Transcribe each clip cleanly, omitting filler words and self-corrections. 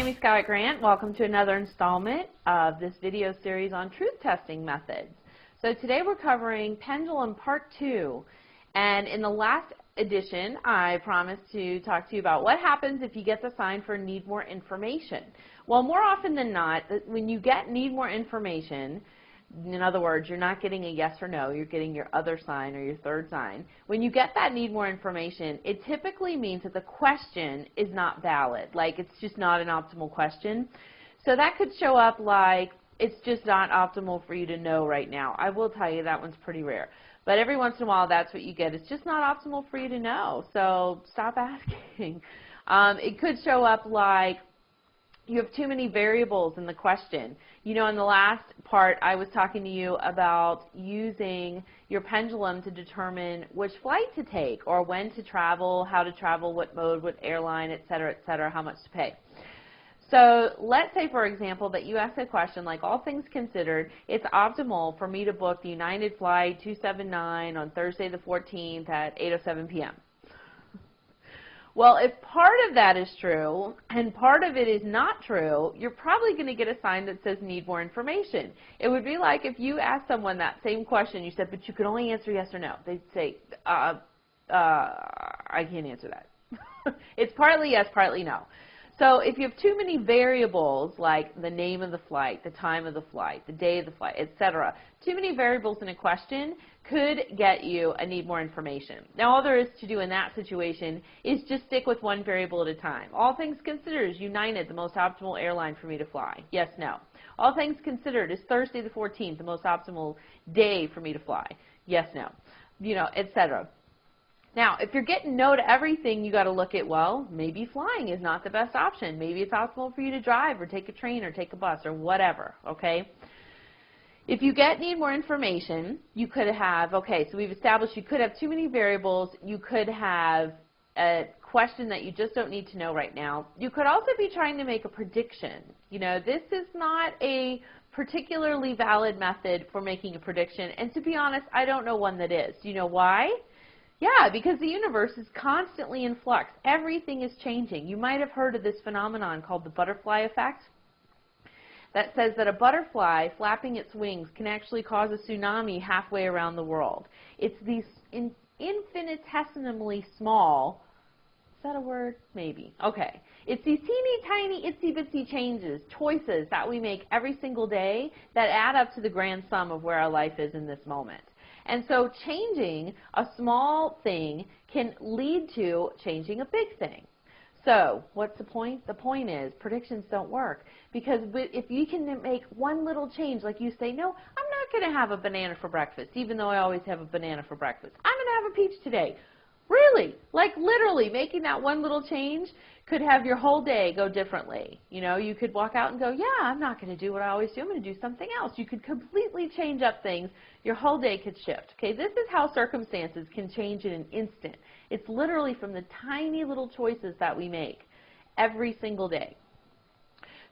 Amy Scott Grant. Welcome to another installment of this video series on truth testing methods. So today we're covering Pendulum Part 2, and in the last edition I promised to talk to you about what happens if you get the sign for need more information. Well, more often than not, when you get need more information, in other words, you're not getting a yes or no, you're getting your other sign or your third sign. When you get that need more information, it typically means that the question is not valid, like it's just not an optimal question. So that could show up like, it's just not optimal for you to know right now. I will tell you that one's pretty rare. But every once in a while that's what you get. It's just not optimal for you to know, so stop asking. It could show up like, you have too many variables in the question. You know, in the last part, I was talking to you about using your pendulum to determine which flight to take, or when to travel, how to travel, what mode, what airline, et cetera, how much to pay. So let's say, for example, that you ask a question like, all things considered, it's optimal for me to book the United Flight 279 on Thursday the 14th at 8:07 p.m. Well, if part of that is true and part of it is not true, you're probably going to get a sign that says need more information. It would be like if you asked someone that same question, you said, but you can only answer yes or no. They'd say, I can't answer that. It's partly yes, partly no. So if you have too many variables, like the name of the flight, the time of the flight, the day of the flight, etc., too many variables in a question could get you a need more information. Now, all there is to do in that situation is just stick with one variable at a time. All things considered, is United the most optimal airline for me to fly? Yes, no. All things considered, is Thursday the 14th the most optimal day for me to fly? Yes, no. You know, etc. Now, if you're getting no to everything, you got to look at, well, maybe flying is not the best option. Maybe it's optimal for you to drive or take a train or take a bus or whatever, okay? If you need more information, you could have, okay, so we've established you could have too many variables. You could have a question that you just don't need to know right now. You could also be trying to make a prediction. You know, this is not a particularly valid method for making a prediction, and to be honest, I don't know one that is. Do you know why? Yeah, because the universe is constantly in flux. Everything is changing. You might have heard of this phenomenon called the butterfly effect. That says that a butterfly flapping its wings can actually cause a tsunami halfway around the world. It's these infinitesimally small, is that a word? Maybe. Okay. It's these teeny tiny itsy bitsy changes, choices that we make every single day that add up to the grand sum of where our life is in this moment. And so changing a small thing can lead to changing a big thing. So what's the point? The point is predictions don't work, because if you can make one little change, like you say, no, I'm not going to have a banana for breakfast, even though I always have a banana for breakfast. I'm going to have a peach today. Really? Like literally making that one little change could have your whole day go differently. You know, you could walk out and go, yeah, I'm not going to do what I always do. I'm going to do something else. You could completely change up things. Your whole day could shift. Okay, this is how circumstances can change in an instant. It's literally from the tiny little choices that we make every single day.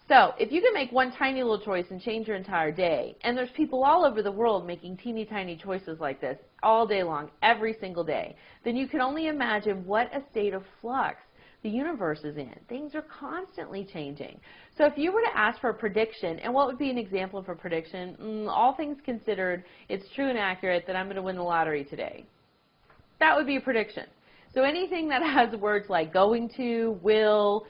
So if you can make one tiny little choice and change your entire day, and there's people all over the world making teeny tiny choices like this all day long, every single day, then you can only imagine what a state of flux the universe is in. Things are constantly changing. So if you were to ask for a prediction, and what would be an example of a prediction? All things considered, it's true and accurate that I'm going to win the lottery today. That would be a prediction. So anything that has words like going to, will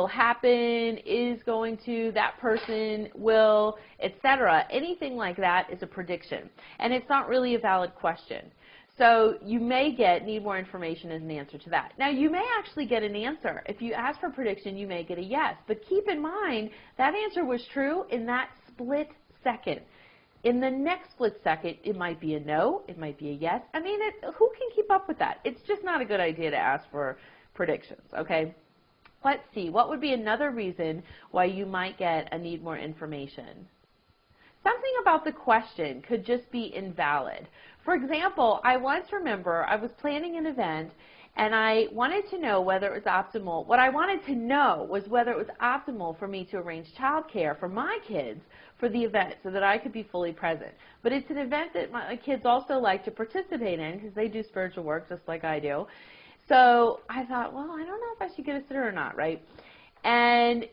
happen, is going to, that person will, etc., anything like that is a prediction. And it's not really a valid question. So you may need more information as an answer to that. Now, you may actually get an answer. If you ask for a prediction, you may get a yes. But keep in mind, that answer was true in that split second. In the next split second, it might be a no, it might be a yes. I mean, who can keep up with that? It's just not a good idea to ask for predictions, okay? Let's see, what would be another reason why you might get a need more information? Something about the question could just be invalid. For example, I once remember I was planning an event and I wanted to know whether it was optimal. What I wanted to know was whether it was optimal for me to arrange childcare for my kids for the event so that I could be fully present. But it's an event that my kids also like to participate in because they do spiritual work just like I do. So I thought, well, I don't know if I should get a sitter or not, right? And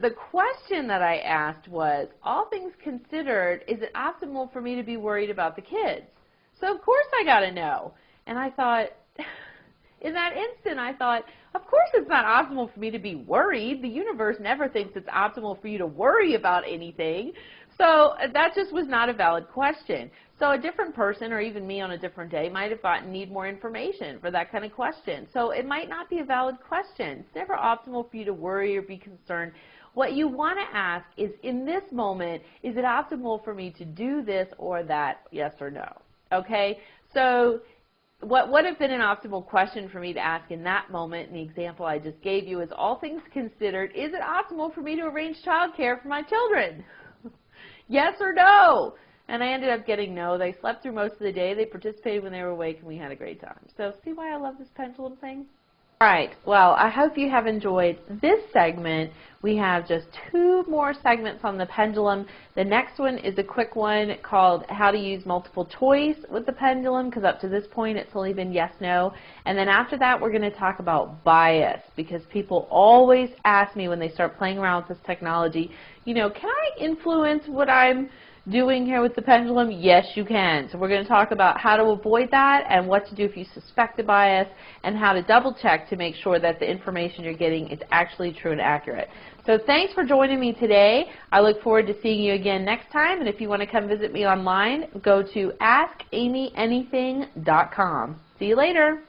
the question that I asked was, all things considered, is it optimal for me to be worried about the kids? So of course I got to know. And I thought, in that instant, I thought, of course it's not optimal for me to be worried. The universe never thinks it's optimal for you to worry about anything. So that just was not a valid question. So a different person, or even me on a different day, might have thought need more information for that kind of question. So it might not be a valid question. It's never optimal for you to worry or be concerned. What you want to ask is, in this moment, is it optimal for me to do this or that, yes or no? Okay? So what would have been an optimal question for me to ask in that moment, in the example I just gave you, is, all things considered, is it optimal for me to arrange child care for my children? Yes or no? And I ended up getting no. They slept through most of the day. They participated when they were awake, and we had a great time. So see why I love this pendulum thing? All right. Well, I hope you have enjoyed this segment. We have just 2 more segments on the pendulum. The next one is a quick one called How to Use Multiple Choice with the Pendulum, because up to this point it's only been yes, no. And then after that we're going to talk about bias, because people always ask me when they start playing around with this technology, you know, can I influence what I'm doing here with the pendulum? Yes, you can. So we're going to talk about how to avoid that and what to do if you suspect a bias, and how to double check to make sure that the information you're getting is actually true and accurate. So thanks for joining me today. I look forward to seeing you again next time. And if you want to come visit me online, go to AskAmyAnything.com. See you later.